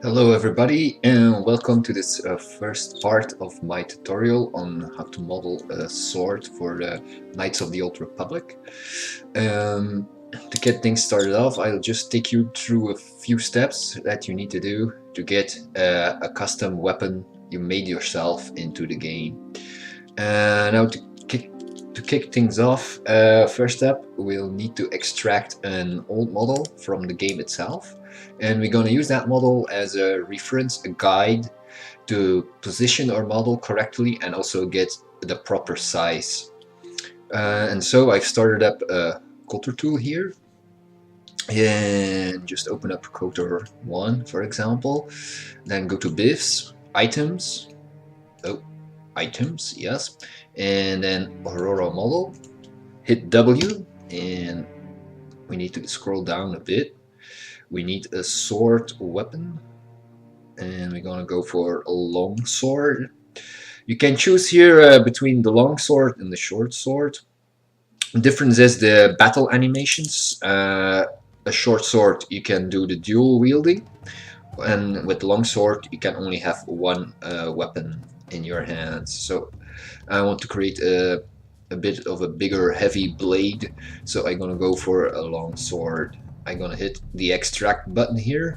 Hello everybody, and welcome to this first part of my tutorial on how to model a sword for the Knights of the Old Republic. To get things started off, I'll just take you through a few steps that you need to do to get a custom weapon you made yourself into the game. Now to kick things off, first step, we'll need to extract an old model from the game itself. And we're going to use that model as a reference, a guide to position our model correctly and also get the proper size. And so I've started up a KotorTool here, and just open up Kotor 1, for example. Then go to BIFs, items, items, yes, and then Aurora model. Hit W, and we need to scroll down a bit. We need a sword weapon, and we're gonna go for a long sword. You can choose here between the long sword and the short sword. The difference is the battle animations. A short sword you can do the dual wielding, and with long sword you can only have one weapon in your hands. So I want to create a bit of a bigger heavy blade, so I'm gonna go for a long sword. I'm gonna hit the extract button here,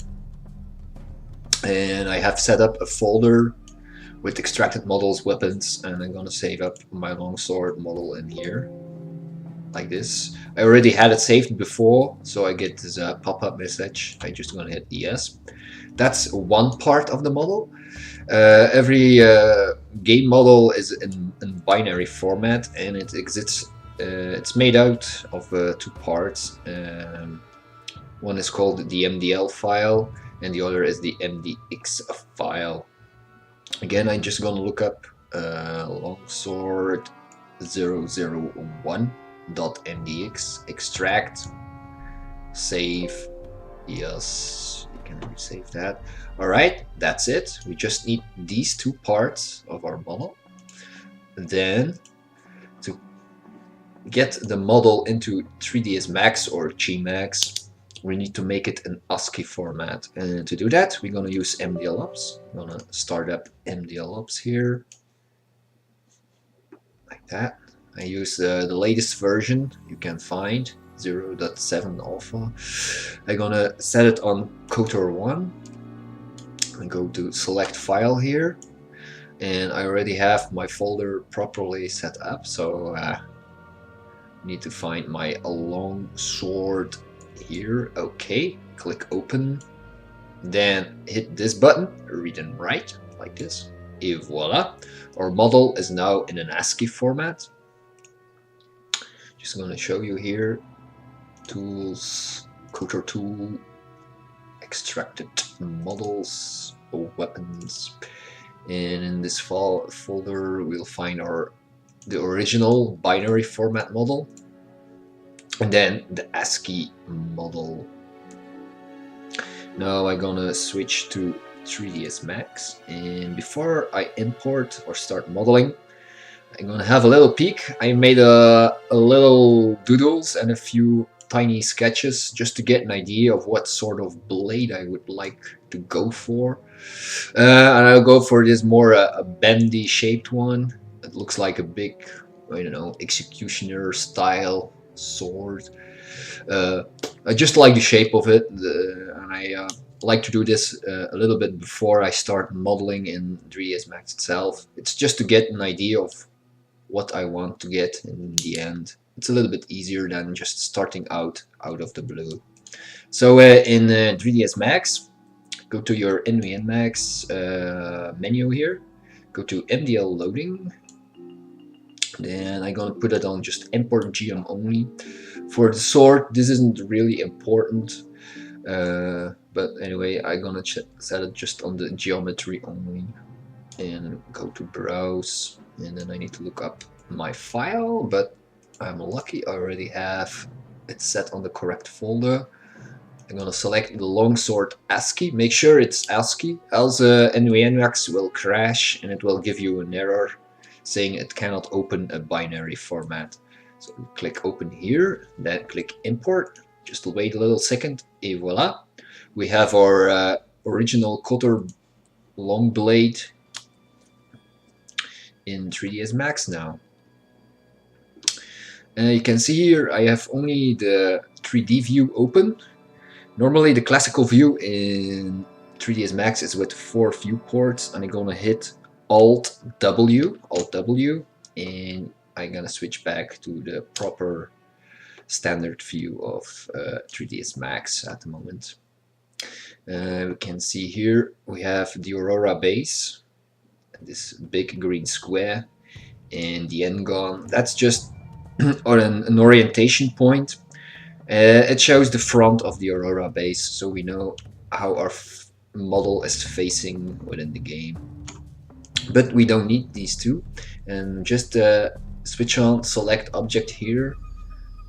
and I have set up a folder with extracted models, weapons, and I'm gonna save up my longsword model in here like this. I already had it saved before, so I get this pop-up message. I'm just gonna hit yes. That's one part of the model. Every game model is in binary format, and it exists. It's made out of two parts. One is called the MDL file, and the other is the MDX file. Again, I'm just gonna look up longsword 001.mdx, extract, save, yes, you can resave that. Alright, that's it. We just need these two parts of our model. Then, to get the model into 3ds Max or Gmax, we need to make it an ASCII format. And to do that, we're going to use MDLOps. I'm going to start up MDLOps here, like that. I use the latest version you can find, 0.7 alpha. I'm going to set it on Kotor 1. I go to select file here, and I already have my folder properly set up, so I need to find my long sword here. Okay, click open, then hit this button, read and write, like this, et voila, our model is now in an ASCII format. Just going to show you here, tools, KotorTool, extracted models, weapons, and in this folder we'll find the original binary format model, and then the ASCII model. Now I'm gonna switch to 3ds Max, and before I import or start modeling, I'm gonna have a little peek. I made a little doodles and a few tiny sketches just to get an idea of what sort of blade I would like to go for. And I'll go for this more a bendy shaped one. It looks like a big, I don't know, executioner style sword. I just like the shape of it, and I like to do this a little bit before I start modeling in 3ds Max itself. It's just to get an idea of what I want to get in the end. It's a little bit easier than just starting out of the blue. So in 3ds Max, go to your NVN Max menu here, go to MDL loading, then I'm gonna put it on just import GM only. For the sword, this isn't really important, but anyway, I'm gonna set it just on the geometry only, and go to browse, and then I need to look up my file, but I'm lucky I already have it set on the correct folder. I'm gonna select the longsword ASCII. Make sure it's ASCII, else NVNX will crash and it will give you an error saying it cannot open a binary format. So click open here, then click import. Just wait a little second, et voila. We have our original Kotor long blade in 3ds Max now. You can see here I have only the 3D view open. Normally the classical view in 3ds Max is with 4 viewports, and I'm gonna hit Alt W, and I'm gonna switch back to the proper standard view of 3ds Max at the moment. We can see here we have the Aurora base, this big green square, and the N-gon. That's just or an orientation point. It shows the front of the Aurora base, so we know how our model is facing within the game. But we don't need these two, and just switch on select object here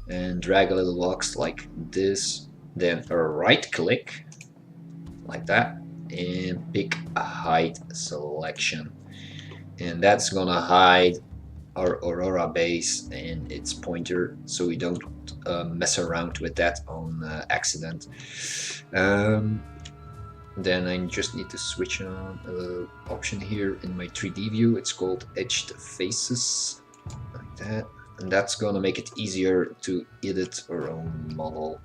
and drag a little box like this, then right click like that and pick a hide selection, and that's gonna hide our Aurora base and its pointer, so we don't mess around with that on accident. Then I just need to switch on an option here in my 3D view. It's called Edged Faces, like that, and that's gonna make it easier to edit our own model.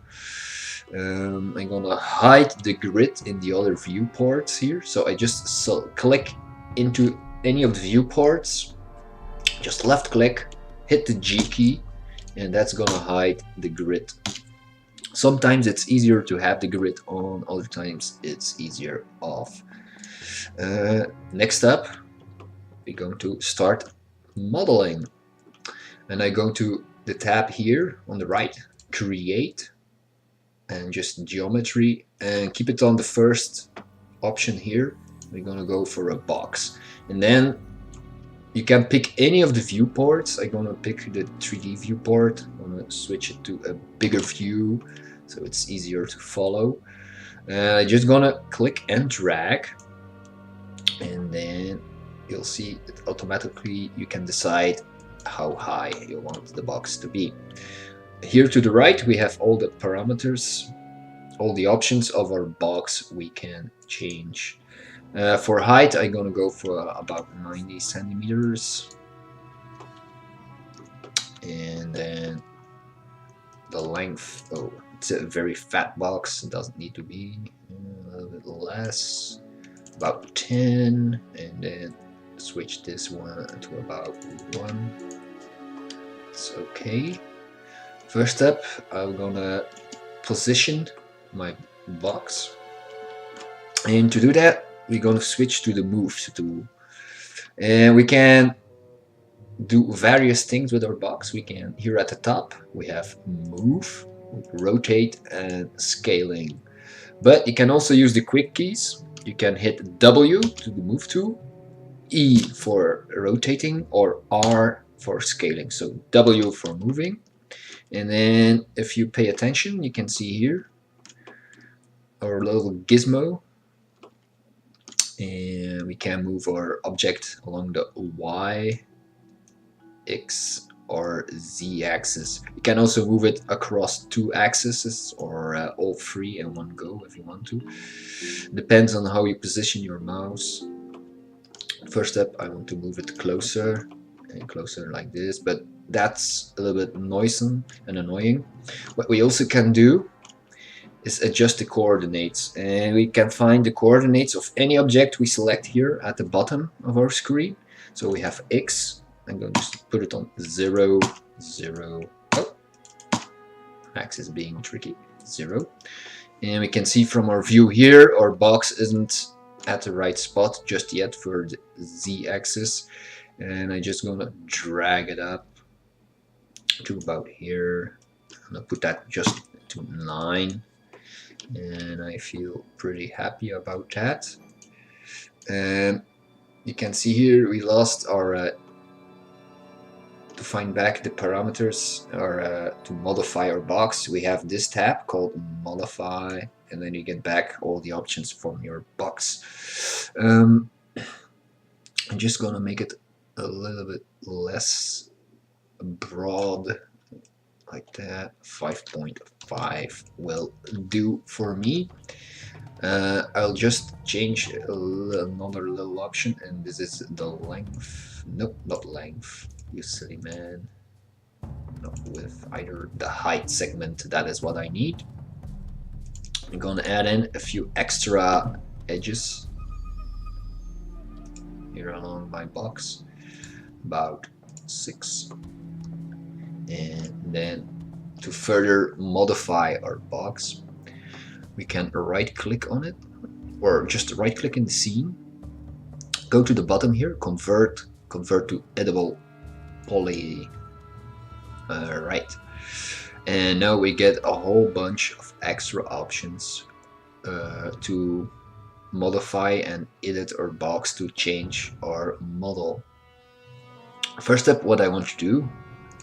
I'm gonna hide the grid in the other viewports here, so I just click into any of the viewports, just left click, hit the G key, and that's gonna hide the grid. Sometimes it's easier to have the grid on, other times it's easier off. Next up, we're going to start modeling, and I go to the tab here on the right, create, and just geometry, and keep it on the first option here. We're gonna go for a box, and then you can pick any of the viewports. I'm gonna pick the 3D viewport. I'm gonna switch it to a bigger view so it's easier to follow. I'm just gonna click and drag, and then you'll see that automatically you can decide how high you want the box to be. Here to the right we have all the parameters, all the options of our box we can change. For height, I'm gonna go for about 90 centimeters, and then the length, oh, it's a very fat box, it doesn't need to be, a little bit less, about 10, and then switch this one to about 1. It's okay. First up, I'm gonna position my box, and to do that we're going to switch to the move tool, and we can do various things with our box. We can, here at the top we have move, rotate, and scaling, but you can also use the quick keys. You can hit W to the move tool, E for rotating, or R for scaling. So W for moving, and then if you pay attention you can see here our little gizmo, and we can move our object along the Y, X, or Z axis. You can also move it across 2 axes, or all 3 in one go if you want to. Depends on how you position your mouse. First up, I want to move it closer and closer like this, but that's a little bit noisome and annoying. What we also can do is adjust the coordinates, and we can find the coordinates of any object we select here at the bottom of our screen. So we have X, I'm going to put it on 0, 0, oh, X is being tricky, 0, and we can see from our view here our box isn't at the right spot just yet for the Z axis, and I'm just gonna drag it up to about here. I'm gonna put that just to 9, and I feel pretty happy about that. And you can see here we lost our to find back the parameters, or to modify our box, we have this tab called modify, and then you get back all the options from your box. I'm just gonna make it a little bit less broad, like that. 5.5 will do for me. I'll just change another little option, and this is the length. Nope, not length. You silly man. Not width either. The height segment. That is what I need. I'm gonna add in a few extra edges here along my box, about 6, and then to further modify our box, we can right click on it, or just right click in the scene, go to the bottom here, convert to edible poly. Right, and now we get a whole bunch of extra options to modify and edit our box to change our model. First step, what I want to do,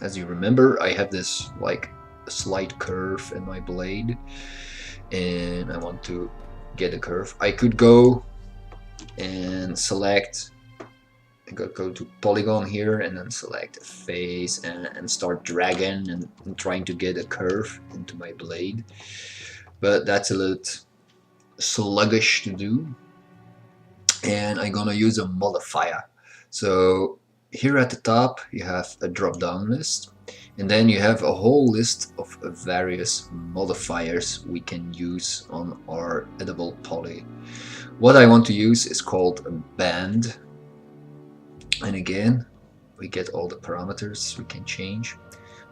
as you remember, I have this like a slight curve in my blade, and I want to get a curve. I could go and select, go to polygon here, and then select a face and start dragging and trying to get a curve into my blade, but that's a little sluggish to do, and I'm gonna use a modifier. So here at the top you have a drop-down list, and then you have a whole list of various modifiers we can use on our edible poly. What I want to use is called a band, and again we get all the parameters we can change.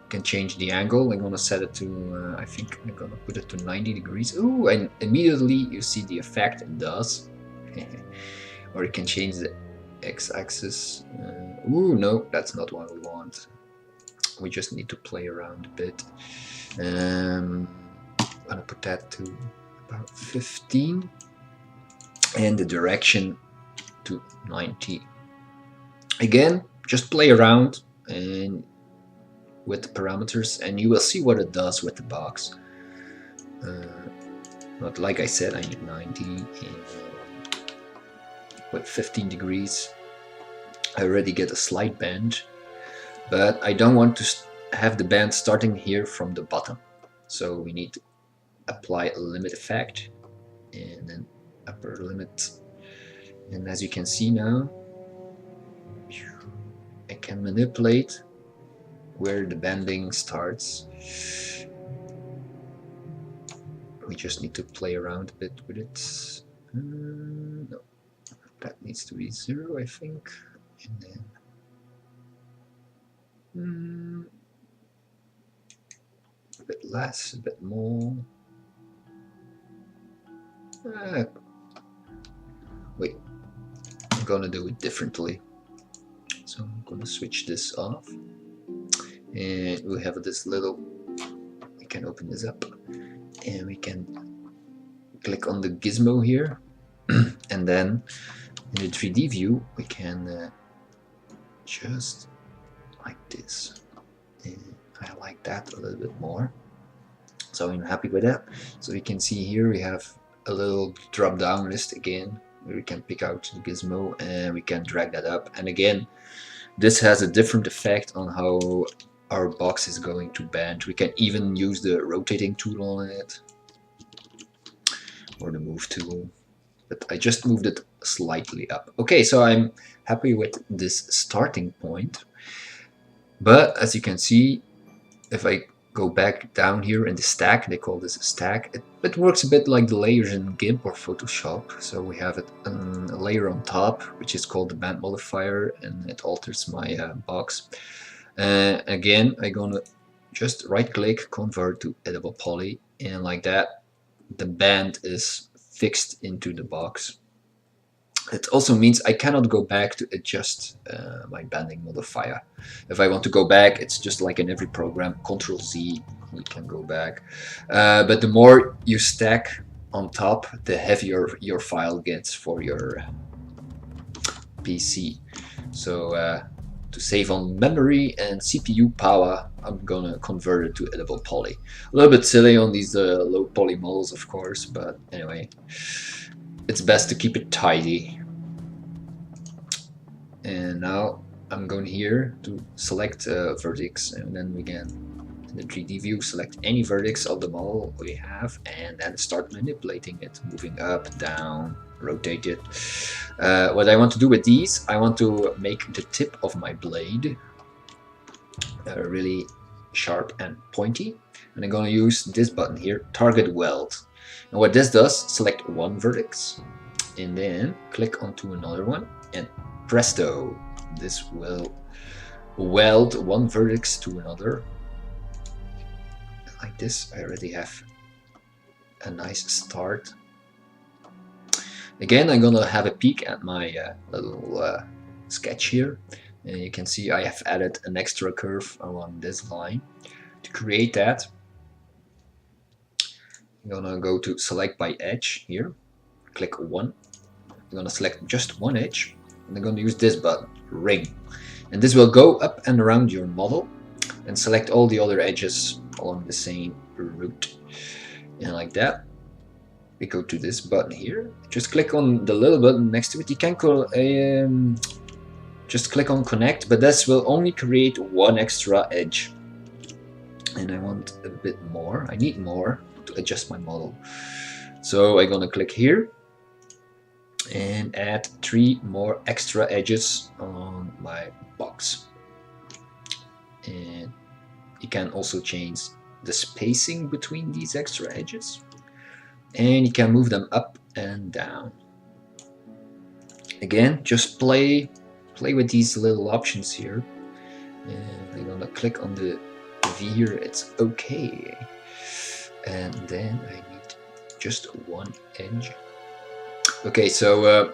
We can change the angle. I'm gonna set it to I think I'm gonna put it to 90 degrees. Ooh, and immediately you see the effect it does. Or you can change the x-axis. Ooh, no, that's not what we want. We just need to play around a bit. I'm gonna put that to about 15, and the direction to 90. Again, just play around and with the parameters, and you will see what it does with the box. But like I said, I need 90, and with 15 degrees I already get a slight bend, but I don't want to have the band starting here from the bottom, so we need to apply a limit effect and then upper limit, and as you can see now I can manipulate where the bending starts. We just need to play around a bit with it. No, that needs to be 0, I think, and then a bit less, a bit more. Wait, I'm gonna do it differently. So I'm gonna switch this off, and we have this little, we can open this up, and we can click on the gizmo here, and then in the 3D view we can just like this, and I like that a little bit more, so I'm happy with that. So you can see here we have a little drop down list again, where we can pick out the gizmo and we can drag that up, and again this has a different effect on how our box is going to bend. We can even use the rotating tool on it, or the move tool, but I just moved it slightly up. Okay, so I'm happy with this starting point, but as you can see, if I go back down here in the stack, they call this a stack, it works a bit like the layers in GIMP or Photoshop. So we have a layer on top, which is called the band modifier, and it alters my box. Again, I'm gonna just right click, convert to edible poly, and like that the band is fixed into the box. It also means I cannot go back to adjust my banding modifier. If I want to go back, it's just like in every program, Ctrl Z, we can go back. But the more you stack on top, the heavier your file gets for your PC. So to save on memory and CPU power, I'm gonna convert it to edible poly. A little bit silly on these low poly models, of course, but anyway, it's best to keep it tidy. And now I'm going here to select vertex, and then we can in the 3D view, select any vertex of the model we have, and then start manipulating it, moving up, down, rotate it. What I want to do with these, I want to make the tip of my blade really sharp and pointy, and I'm going to use this button here, target weld. And what this does, select one vertex and then click onto another one, and presto, this will weld one vertex to another. Like this, I already have a nice start. Again, I'm gonna have a peek at my little sketch here, and you can see I have added an extra curve along this line. To create that, I'm gonna go to select by edge here, click one. I'm gonna select just one edge, and I'm gonna use this button, ring, and this will go up and around your model and select all the other edges along the same route. And like that, we go to this button here, just click on the little button next to it. You can just click on connect, but this will only create one extra edge, and I want a bit more. I need more to adjust my model, so I'm gonna click here and add 3 more extra edges on my box. And you can also change the spacing between these extra edges, and you can move them up and down. Again, just play with these little options here, and I'm gonna click on the V here, it's okay, and then I need just one edge. Okay, so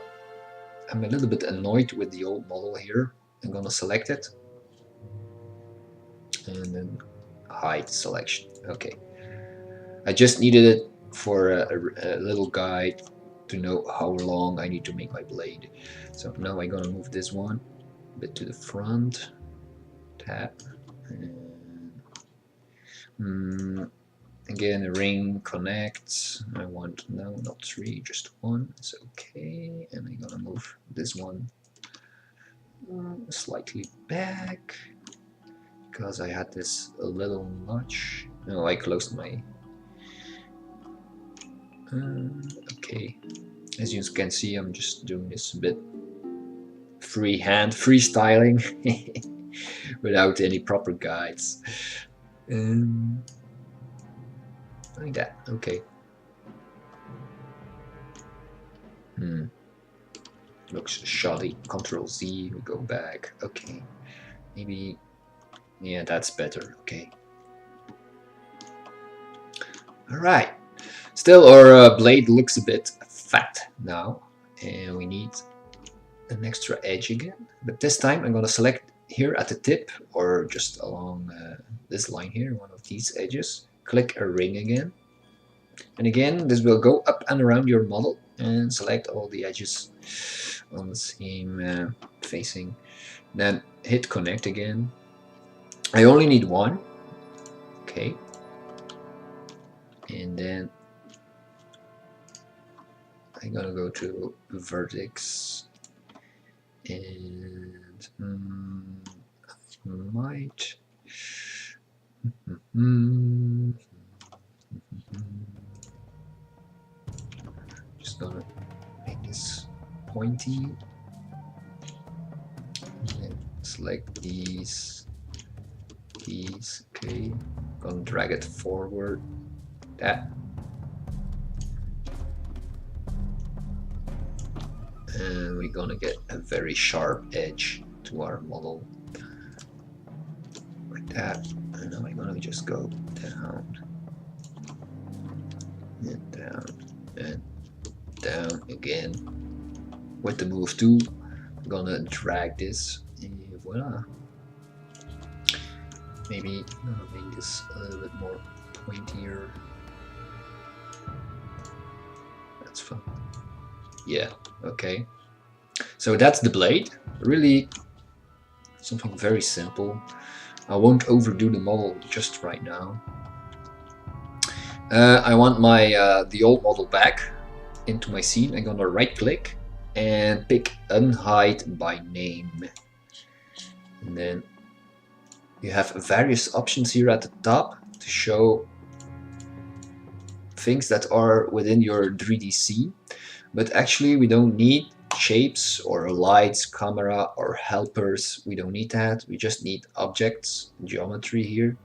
I'm a little bit annoyed with the old model here. I'm gonna select it and then hide selection. Okay, I just needed it for a little guide to know how long I need to make my blade. So now I'm gonna move this one a bit to the front, tap, and again, a ring connects. I want, no, not 3, just 1. It's okay. And I'm gonna move this one slightly back because I had this a little notch. No, I closed my. Okay. As you can see, I'm just doing this a bit freestyling without any proper guides. Like that, okay. Looks shoddy. Control Z, we go back. Okay, maybe, yeah, that's better. Okay. All right. Still, our blade looks a bit fat now, and we need an extra edge again. But this time, I'm gonna select here at the tip, or just along this line here, one of these edges. Click a ring again, and again this will go up and around your model and select all the edges on the same facing. Then hit connect again. I only need one. Okay, and then I'm gonna go to vertex, and might. Just gonna make this pointy, and select these keys. Okay, gonna drag it forward. That, and we're gonna get a very sharp edge to our model, like that. And now I'm gonna just go down and down and down again with the move tool. I'm gonna drag this, and voila. Maybe I'll make this a little bit more pointier. That's fun. Yeah, okay. So that's the blade. Really something very simple. I won't overdo the model just right now. I want my the old model back into my scene. I'm gonna right click and pick unhide by name, and then You have various options here at the top to show things that are within your 3DC, but actually we don't need shapes or lights, camera or helpers. We don't need that. We just need objects, geometry here,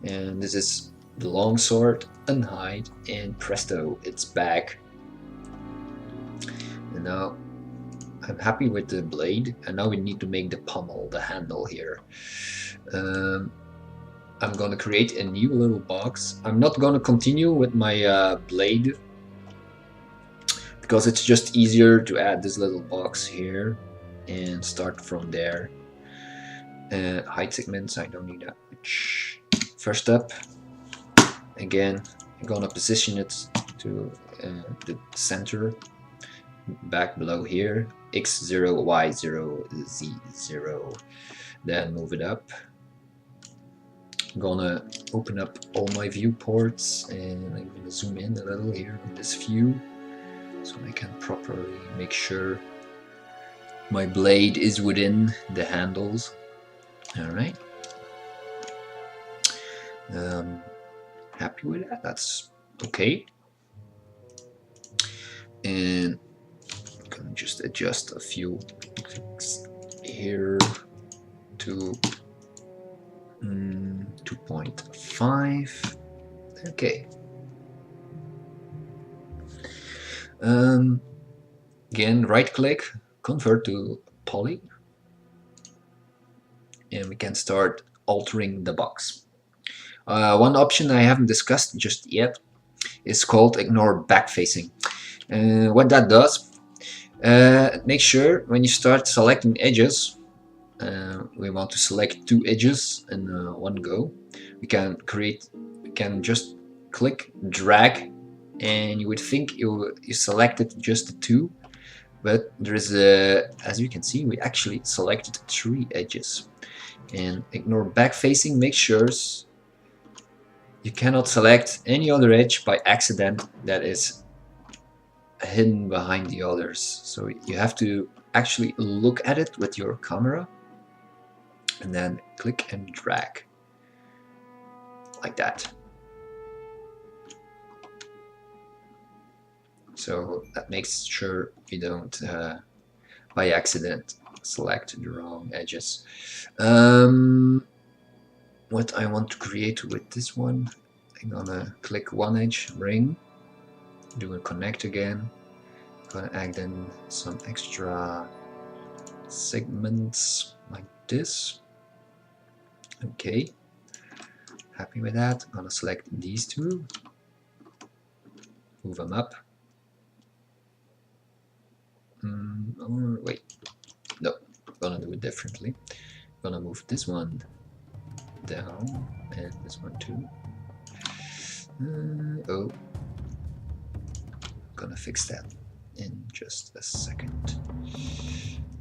and this is the longsword, unhide, and presto, it's back. And now I'm happy with the blade, and now we need to make the pommel, the handle here. I'm gonna create a new little box. I'm not gonna continue with my blade because it's just easier to add this little box here and start from there. Height segments, I don't need that much. First up, again, I'm gonna position it to the center, back below here, x0, y0, z0. Then move it up. I'm gonna open up all my viewports and I'm gonna zoom in a little here on this view so I can properly make sure my blade is within the handles. Alright. Happy with that, that's okay. And I'm gonna just adjust a few clicks here to 2.5. Okay. Again, right click, convert to poly, and we can start altering the box. One option I haven't discussed just yet is called ignore backfacing. What that does, make sure when you start selecting edges, we want to select 2 edges in one go. We can just click, drag, and you would think you selected just the 2, but there is as you can see, we actually selected 3 edges. And ignore backfacing, make sure you cannot select any other edge by accident that is hidden behind the others. So you have to actually look at it with your camera and then click and drag like that. So that makes sure you don't by accident select the wrong edges. What I want to create with this one, I'm gonna click one edge, ring, do a connect again, gonna add in some extra segments like this. Okay, happy with that. I'm gonna select these 2, move them up. Or wait, no, I'm gonna do it differently. I'm gonna move this one down and this one too. Oh, I'm gonna fix that in just a second.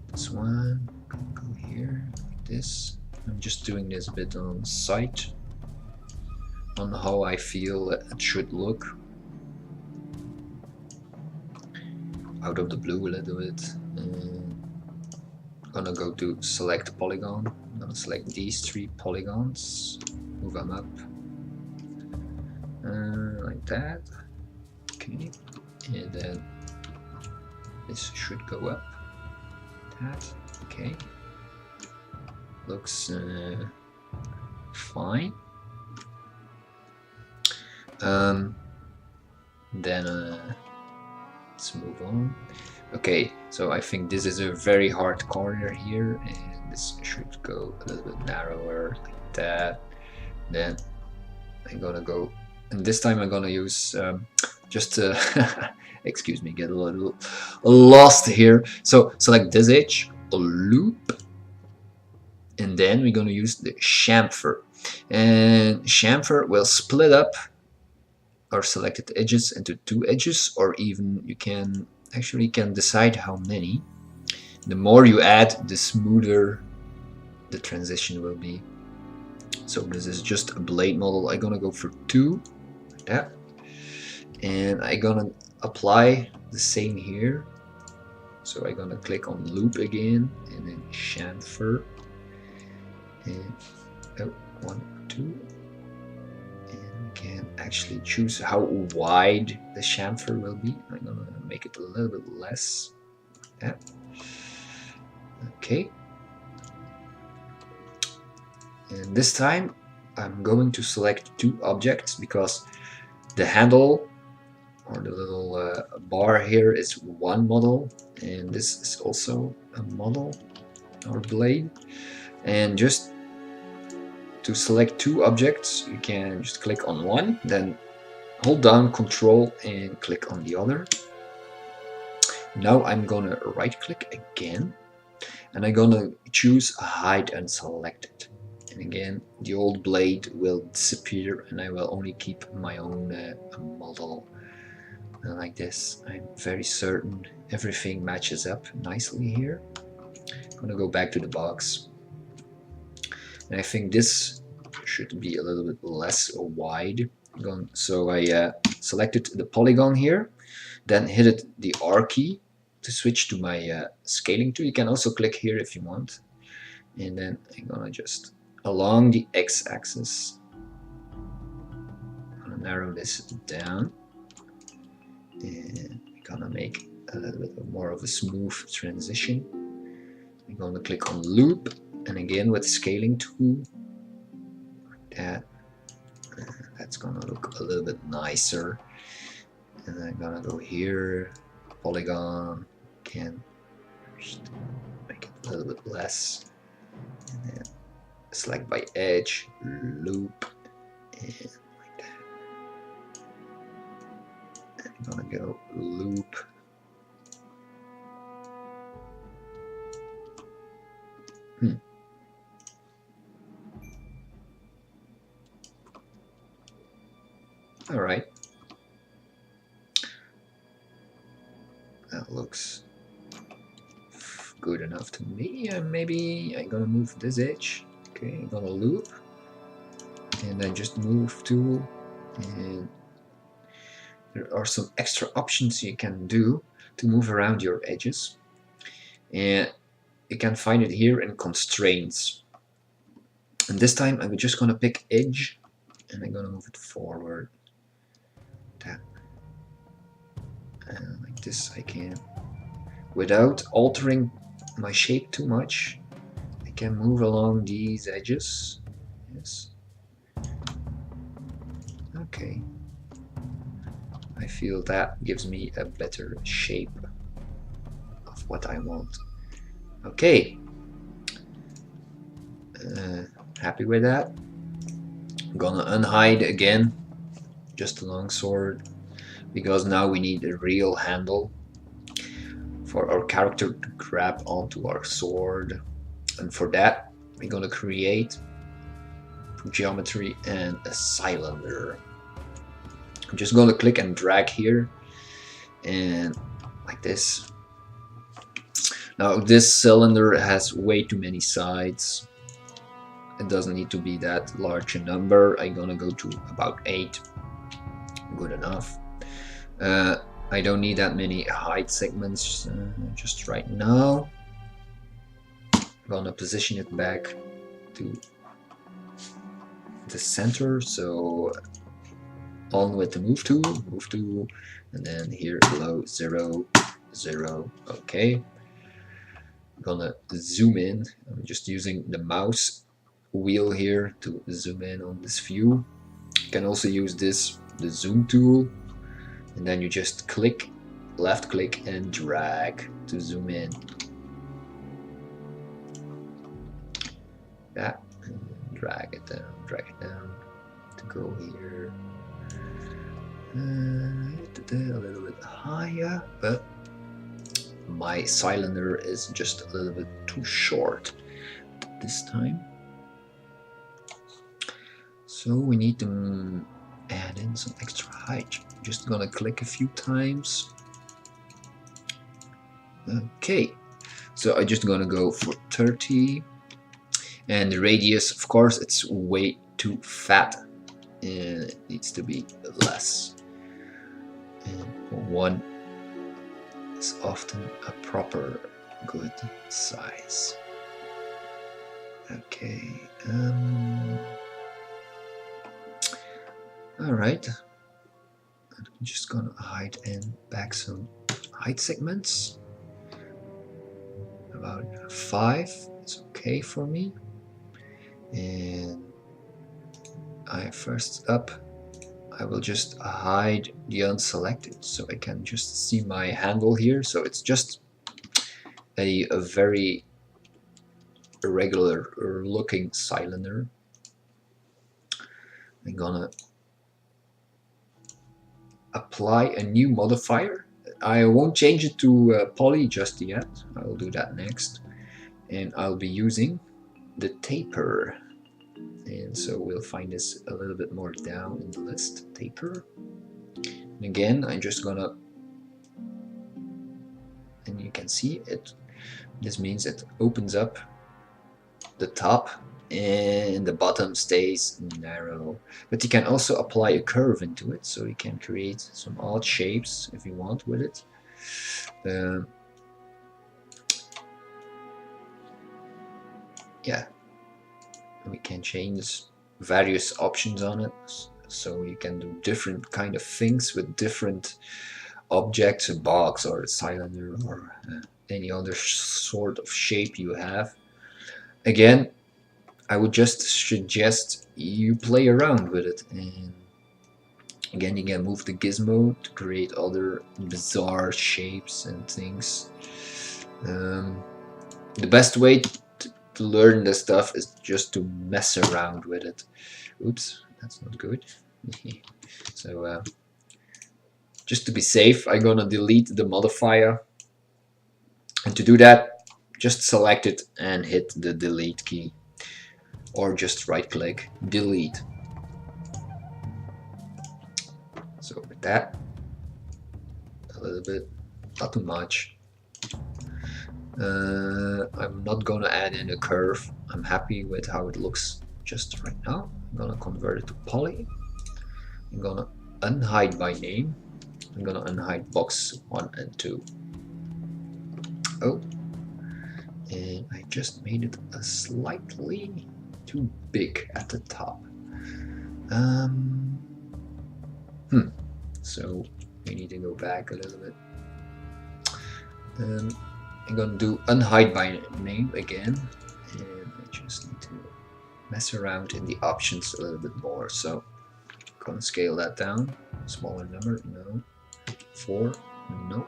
This one, gonna go here like this. I'm just doing this a bit on sight, on how I feel it should look. Out of the blue a little bit. I'm gonna go to select polygon. I'm gonna select these 3 polygons, move them up like that. Okay, and then this should go up. That okay. Looks fine. Then let's move on. Okay, so I think this is a very hard corner here, and this should go a little bit narrower like that. Then I'm gonna go, and this time I'm gonna use just to excuse me, get a little lost here. So select this edge, a loop, and then we're gonna use the chamfer, and chamfer will split up our selected edges into 2 edges, or even you can decide how many. The more you add, the smoother the transition will be. So this is just a blade model. I'm gonna go for 2 like that, and I'm gonna apply the same here. So I'm gonna click on loop again and then chamfer, and Oh, 1, 2. And we can actually choose how wide the chamfer will be. I'm gonna make it a little bit less. Yeah. Okay. And this time I'm going to select 2 objects because the handle or the little bar here is 1 model, and this is also a model or blade. And just to select 2 objects, you can just click on one, then hold down Control and click on the other. Now I'm gonna right click again, and I'm gonna choose hide and select it. And again, the old blade will disappear, and I will only keep my own model. And like this, I'm very certain everything matches up nicely here. I'm gonna go back to the box, and I think this should be a little bit less wide. So I selected the polygon here, then hit the R key to switch to my scaling tool. You can also click here if you want, and then I'm gonna just along the x-axis, I'm gonna narrow this down, and I'm gonna make a little bit more of a smooth transition. I'm gonna click on loop, and again with the scaling tool, like that's gonna look a little bit nicer. And I'm gonna go here, polygon, can just make it a little bit less, and then select by edge, loop, and like that. And I'm gonna go loop. All right. That looks good enough to me. And maybe I'm gonna move this edge. Okay, I'm gonna loop, and then just move tool, and there are some extra options you can do to move around your edges, and you can find it here in constraints. And this time I'm just gonna pick edge, and I'm gonna move it forward. That, and like this I can, without altering my shape too much, I can move along these edges. Yes. Okay. I feel that gives me a better shape of what I want. Okay. Happy with that. I'm gonna unhide again, just a long sword, because now we need a real handle for our character to grab onto our sword. And for that, we're gonna create geometry and a cylinder. I'm just gonna click and drag here, and like this. Now this cylinder has way too many sides. It doesn't need to be that large a number. I'm gonna go to about 8. Good enough. I don't need that many height segments just right now. I'm gonna position it back to the center. So on with the move tool, and then here below 0, 0. Okay. I'm gonna zoom in. I'm just using the mouse wheel here to zoom in on this view. You can also use this, the zoom tool, and then you just click, left click and drag to zoom in. That, and drag it down to go here. A little bit higher, but my cylinder is just a little bit too short this time. So we need to add in some extra height. I'm just gonna click a few times. Okay, so I'm just gonna go for 30. And the radius, of course, it's way too fat, and it needs to be less. And 1 is often a proper good size. Okay. All right. I'm just gonna hide and back some height segments. About 5 is okay for me. And first up, I will just hide the unselected so I can just see my handle here. So it's just a very irregular looking cylinder. I'm gonna apply a new modifier. I won't change it to poly just yet. I will do that next. And I'll be using the taper. And so we'll find this a little bit more down in the list, taper. And again, I'm just gonna, and you can see it, this means it opens up the top and the bottom stays narrow. But you can also apply a curve into it, so you can create some odd shapes if you want with it. Yeah, we can change various options on it, so you can do different kind of things with different objects, a box or a cylinder or any other sort of shape you have. Again, I would just suggest you play around with it, and again you can move the gizmo to create other bizarre shapes and things. The best way to learn this stuff is just to mess around with it. Oops, that's not good. So just to be safe, I'm gonna delete the modifier, and to do that, just select it and hit the delete key, or just right click, delete. So with that, a little bit, not too much. I'm not gonna add in a curve. I'm happy with how it looks just right now. I'm gonna convert it to poly. I'm gonna unhide by name. I'm gonna unhide box 1 and 2. Oh, and I just made it a slightly too big at the top. So we need to go back a little bit. I'm gonna do unhide by name again, and I just need to mess around in the options a little bit more. So I'm gonna scale that down. Smaller number, no. 4, no.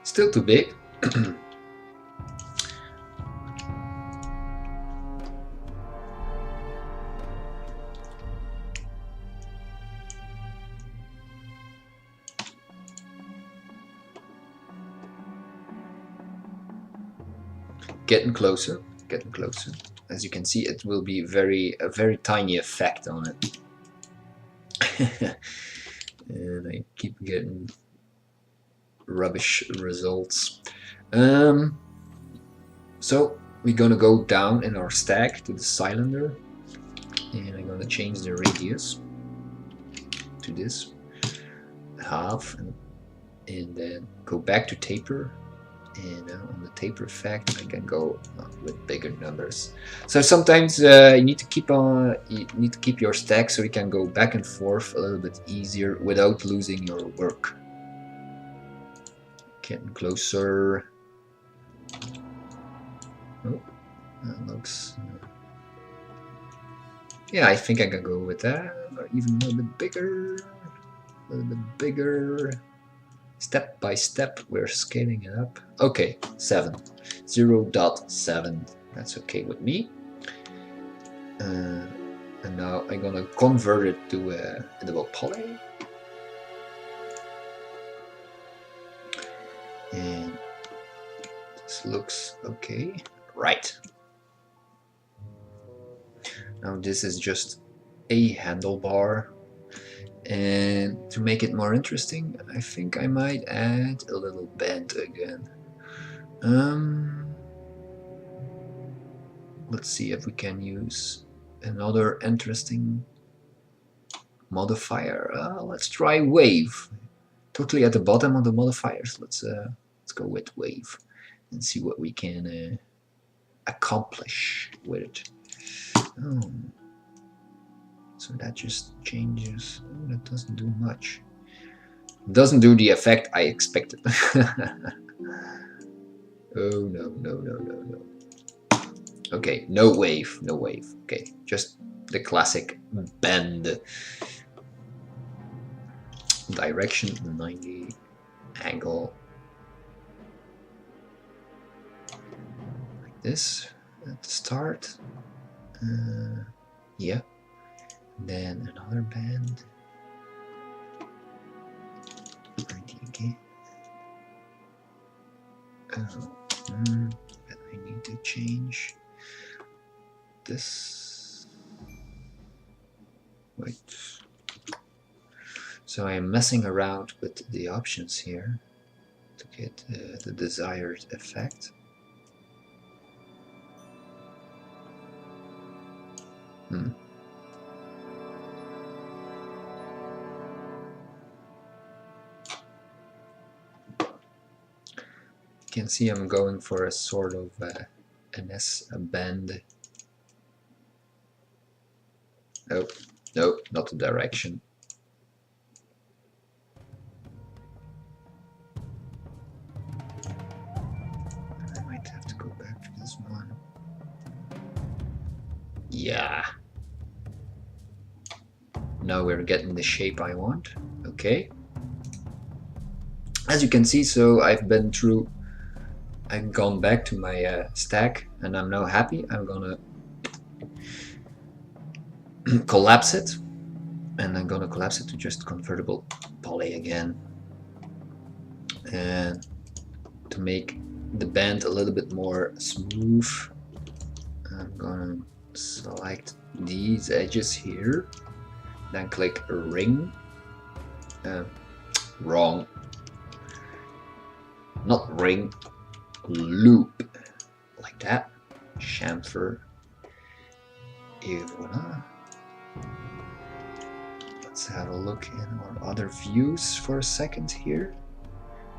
Still too big. Getting closer, getting closer. As you can see, it will be a very tiny effect on it. And I keep getting rubbish results. So we're gonna go down in our stack to the cylinder, and I'm gonna change the radius to this half, and then go back to taper. And on the taper effect, I can go with bigger numbers. So sometimes you need to keep your stack so you can go back and forth a little bit easier without losing your work. Getting closer. Oh, that looks. Yeah, I think I can go with that. Or even a little bit bigger. A little bit bigger. Step by step, we're scaling it up. Okay, 7. 0.7. That's okay with me. And now I'm gonna convert it to a double poly. And this looks okay. Right. Now this is just a handlebar. And to make it more interesting, I think I might add a little bend again. Let's see if we can use another interesting modifier. Let's try wave. Totally at the bottom of the modifiers. Let's go with wave and see what we can accomplish with it. Oh, so that just changes. Oh, that doesn't do much. Doesn't do the effect I expected. Oh no, no, no, no, no. Okay, no wave, no wave. Okay, just the classic bend. Direction 90, angle like this at the start. Yeah, then another bend. 90 again. Oh, but I need to change this. Wait. So I am messing around with the options here to get the desired effect. You can see I'm going for a sort of an S bend. Oh, no, not the direction. I might have to go back to this one. Yeah. Now we're getting the shape I want. Okay. As you can see, so I've gone back to my stack and I'm now happy. I'm gonna collapse it, and I'm gonna collapse it to just convertible poly again. And to make the bend a little bit more smooth, I'm gonna select these edges here, then click ring. Wrong. Not ring, loop. Like that. Chamfer. Et voila. Let's have a look in our other views for a second here,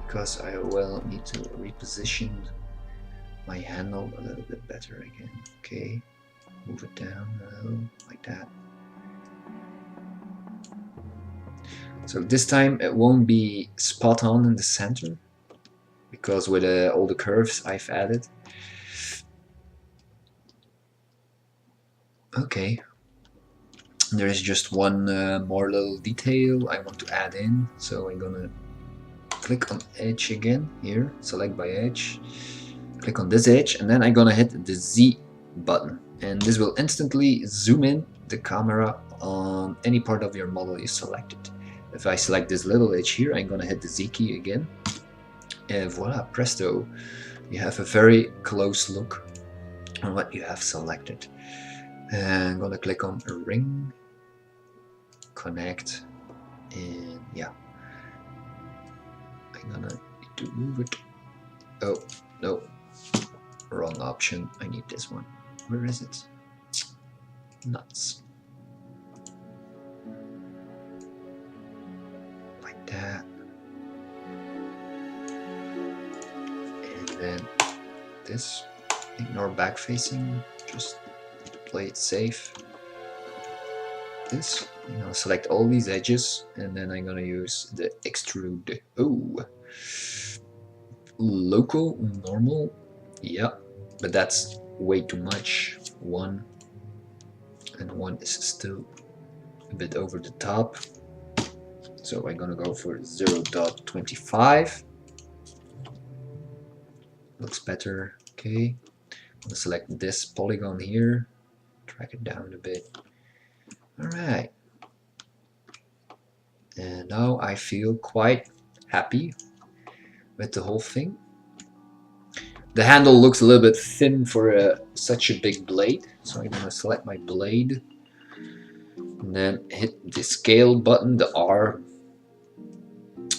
because I will need to reposition my handle a little bit better again. Okay, move it down a little, like that. So this time it won't be spot on in the center, because with all the curves I've added. Okay, there is just one more little detail I want to add in, so I'm gonna click on edge again here, select by edge, click on this edge, and then I'm gonna hit the Z button, and this will instantly zoom in the camera on any part of your model you selected. If I select this little edge here, I'm gonna hit the Z key again, and voila, presto, you have a very close look on what you have selected. And I'm gonna click on a ring, connect, and yeah, I'm gonna need to move it. Oh no, wrong option. I need this one. Where is it? Nuts. Like that. And then this. Ignore back facing. Just play it safe. This. I'm gonna select all these edges, and then I'm gonna use the extrude. Oh. Local, normal, yeah, but that's way too much. 1 and 1 is still a bit over the top, so I'm gonna go for 0.25. Looks better. Okay, I'm gonna select this polygon here, drag it down a bit. All right, and now I feel quite happy with the whole thing. The handle looks a little bit thin for such a big blade, so I'm gonna select my blade and then hit the scale button, the R,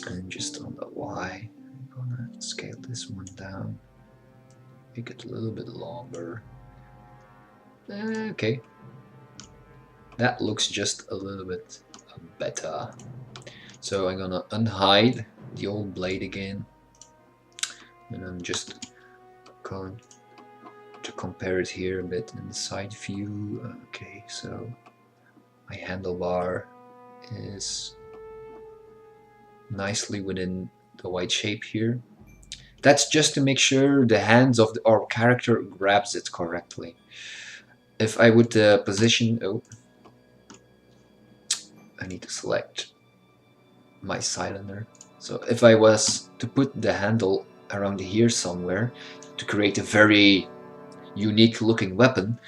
and just on the Y, I'm gonna scale this one down, make it a little bit longer. Okay, that looks just a little bit better. So I'm gonna unhide the old blade again, and I'm just going to compare it here a bit in the side view. Okay, so my handlebar is nicely within the white shape here. That's just to make sure the hands of our character grabs it correctly. If I would position, oh, I need to select my cylinder. So if I was to put the handle around here somewhere to create a very unique looking weapon,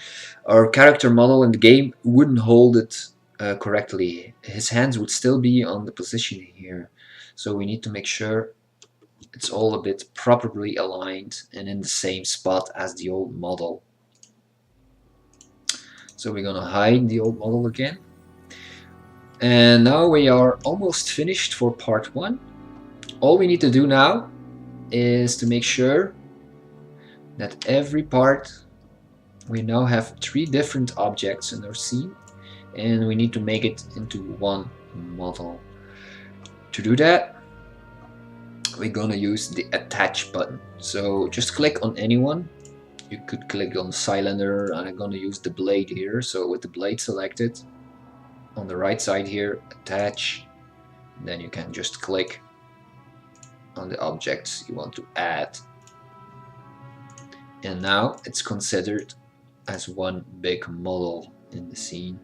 our character model in the game wouldn't hold it correctly. His hands would still be on the position here. So we need to make sure it's all a bit properly aligned and in the same spot as the old model. So we're gonna hide the old model again. And now we are almost finished for part 1. All we need to do now is to make sure that every part, we now have 3 different objects in our scene, and we need to make it into one model. To do that, we're gonna use the attach button. So just click on anyone. You could click on cylinder, and I'm gonna use the blade here. So with the blade selected, on the right side here, attach, then you can just click on the objects you want to add, and now it's considered as one big model in the scene.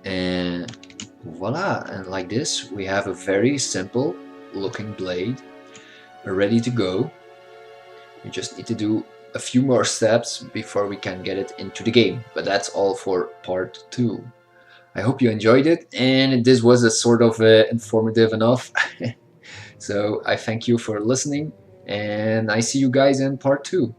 And voila, and like this we have a very simple looking blade ready to go. We just need to do a few more steps before we can get it into the game, but that's all for part 2. I hope you enjoyed it, and this was a sort of informative enough. So I thank you for listening, and I see you guys in part 2.